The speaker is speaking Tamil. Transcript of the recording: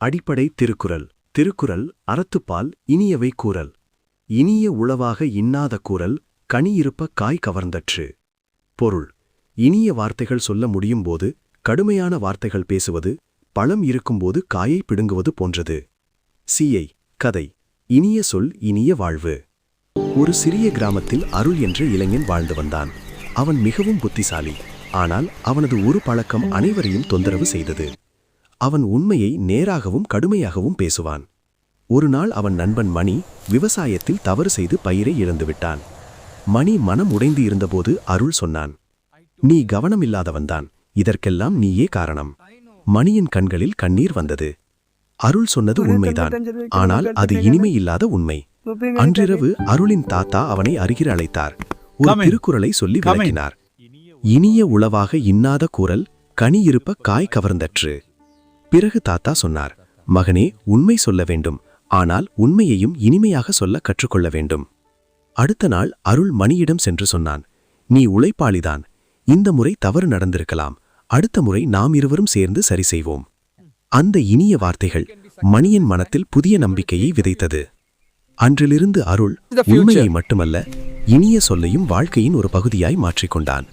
அடிப்படை திருக்குறள். திருக்குறள் அறத்துப்பால் இனியவை கூறல். இனிய உளவாக இன்னாத கூறல் கனியிருப்ப காய் கவர்ந்தற்று. பொருள்: இனிய வார்த்தைகள் சொல்ல முடியும்போது கடுமையான வார்த்தைகள் பேசுவது பழம் இருக்கும்போது காயை பிடுங்குவது போன்றது. சியை கதை. இனிய சொல் இனிய வாழ்வு. ஒரு சிறிய கிராமத்தில் அருள் என்ற இளைஞன் வாழ்ந்து வந்தான். அவன் மிகவும் புத்திசாலி. ஆனால் அவனது ஒரு பழக்கம் அனைவரையும் தொந்தரவு செய்தது. அவன் உண்மையை நேராகவும் கடுமையாகவும் பேசுவான். ஒரு நாள் அவன் நண்பன் மணி விவசாயத்தில் தவறு செய்து பயிரை இழந்துவிட்டான். மணி மனம் உடைந்து இருந்தபோது அருள் சொன்னான், "நீ கவனமில்லாதவன்தான், இதற்கெல்லாம் நீயே காரணம்." மணியின் கண்களில் கண்ணீர் வந்தது. அருள் சொன்னது உண்மைதான், ஆனால் அது இனிமை இல்லாத உண்மை. அன்றிரவு அருளின் தாத்தா அவனை அருகில் அழைத்தார். ஒரு திருக்குறளை சொல்லி விளக்கினார். இனிய உளவாக இன்னாத கூறல் கனியிருப்ப காய் கவர்ந்தற்று. பிறகு தாத்தா சொன்னார், "மகனே, உண்மை சொல்ல வேண்டும், ஆனால் உண்மையையும் இனிமையாக சொல்ல கற்றுக்கொள்ள வேண்டும்." அடுத்த நாள் அருள் மணியிடம் சென்று சொன்னான், "நீ உழைப்பாளிதான். இந்த முறை தவறு நடந்திருக்கலாம். அடுத்த முறை நாம் இருவரும் சேர்ந்து சரி செய்வோம்." அந்த இனிய வார்த்தைகள் மணியின் மனத்தில் புதிய நம்பிக்கையை விதைத்தது. அன்றிலிருந்து அருள் உண்மையை மட்டுமல்ல, இனிய சொல்லையும் வாழ்க்கையின் ஒரு பகுதியாய் மாற்றிக்கொண்டான்.